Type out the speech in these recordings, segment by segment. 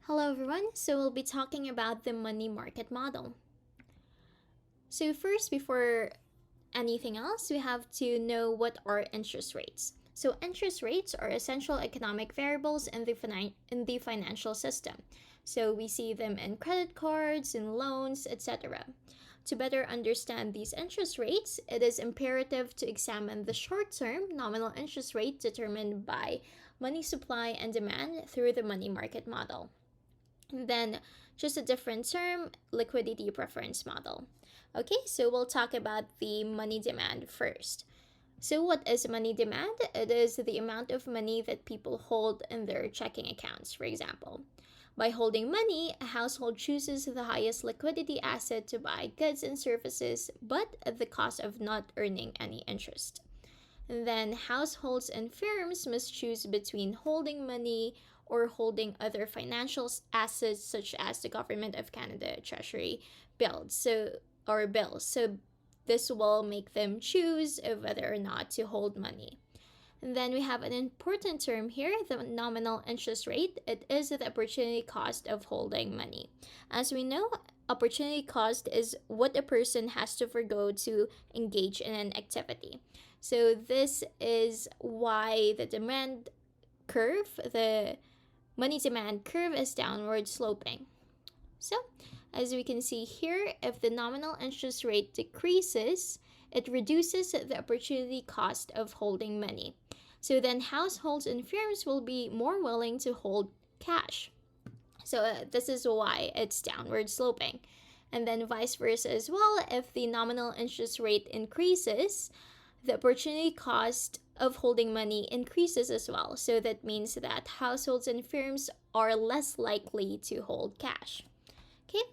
Hello everyone, so we'll be talking about the money market model. So first, before anything else, we have to know what are interest rates. So interest rates are essential economic variables in the financial system. So we see them in credit cards, in loans, etc. To better understand these interest rates, it is imperative to examine the short-term nominal interest rate determined by money supply and demand through the money market model. And then just a different term, liquidity preference model. Okay, so we'll talk about the money demand first. So what is money demand? It is the amount of money that people hold in their checking accounts, for example. By holding money, a household chooses the highest liquidity asset to buy goods and services, but at the cost of not earning any interest. And then households and firms must choose between holding money or holding other financial assets such as the government of Canada treasury bills. So this will make them choose whether or not to hold money. And then we have an important term here, the nominal interest rate. It is the opportunity cost of holding money. As we know, opportunity cost is what a person has to forgo to engage in an activity. So this is why the money demand curve is downward sloping. So, as we can see here, if the nominal interest rate decreases, it reduces the opportunity cost of holding money. So then households and firms will be more willing to hold cash. So this is why it's downward sloping. And then vice versa as well, if the nominal interest rate increases, the opportunity cost of holding money increases as well. So that means that households and firms are less likely to hold cash. Okay,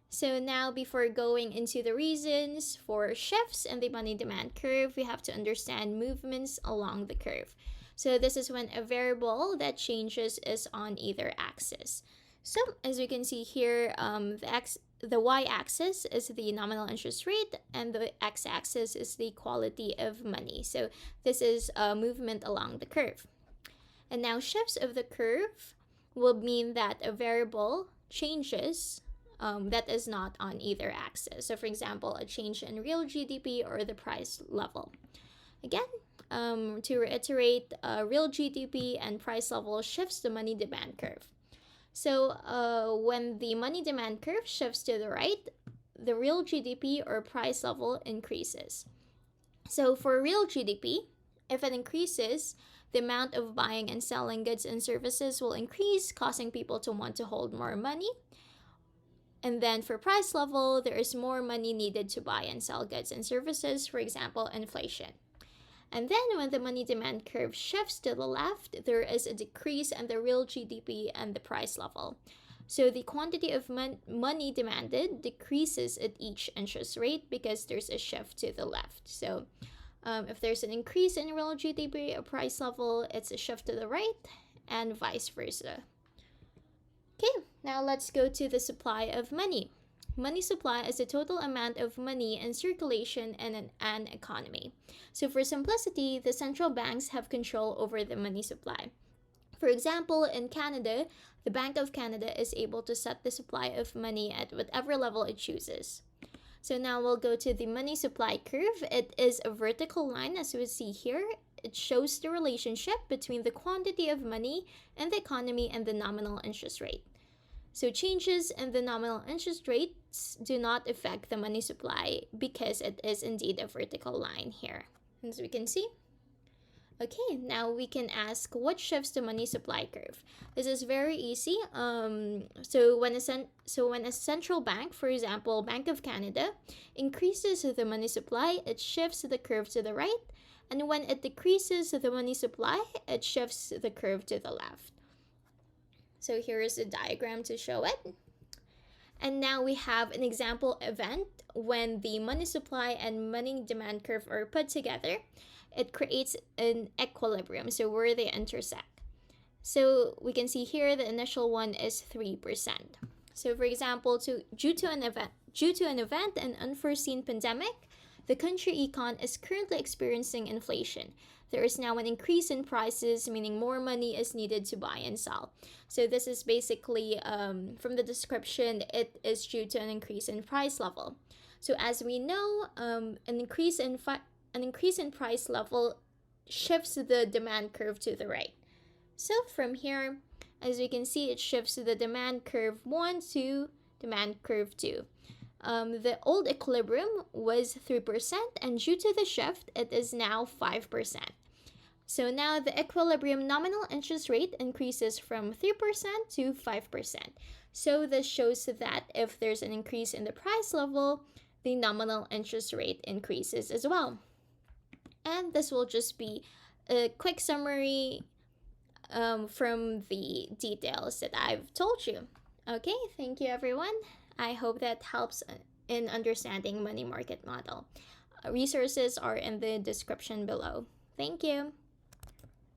so now before going into the reasons for shifts in the money demand curve, we have to understand movements along the curve. So this is when a variable that changes is on either axis. So as you can see here, the y-axis is the nominal interest rate and the x-axis is the quality of money. So this is a movement along the curve. And now shifts of the curve will mean that a variable changes that is not on either axis. So for example, a change in real GDP or the price level. Again, to reiterate, real GDP and price level shifts the money demand curve. So when the money demand curve shifts to the right, the real GDP or price level increases. So for real GDP, if it increases, the amount of buying and selling goods and services will increase, causing people to want to hold more money. And then for price level, there is more money needed to buy and sell goods and services, for example, inflation. And then when the money demand curve shifts to the left, there is a decrease in the real GDP and the price level. So the quantity of money demanded decreases at each interest rate because there's a shift to the left. So if there's an increase in real GDP or price level, it's a shift to the right and vice versa. Okay, now let's go to the supply of money. Money supply is the total amount of money in circulation in an economy. So for simplicity, the central banks have control over the money supply. For example, in Canada, the Bank of Canada is able to set the supply of money at whatever level it chooses. So now we'll go to the money supply curve. It is a vertical line as we see here. It shows the relationship between the quantity of money in the economy and the nominal interest rate. So changes in the nominal interest rates do not affect the money supply because it is indeed a vertical line here. As we can see. Okay, now we can ask what shifts the money supply curve. This is very easy. So when a central bank, for example, Bank of Canada, increases the money supply, it shifts the curve to the right. And when it decreases the money supply, it shifts the curve to the left. So here is a diagram to show it. And now we have an example event when the money supply and money demand curve are put together. It creates an equilibrium, so where they intersect. So we can see here the initial one is 3%. So for example, due to an event, an unforeseen pandemic, the country econ is currently experiencing inflation. there is now an increase in prices, meaning more money is needed to buy and sell. So this is basically, from the description, it is due to an increase in price level. So as we know, an increase in price level shifts the demand curve to the right. So from here, as we can see, it shifts the demand curve 1 to demand curve 2. The old equilibrium was 3%, and due to the shift, it is now 5%. So now the equilibrium nominal interest rate increases from 3% to 5%. So this shows that if there's an increase in the price level, the nominal interest rate increases as well. And this will just be a quick summary from the details that I've told you. Okay, thank you everyone. I hope that helps in understanding money market model. Resources are in the description below. Thank you.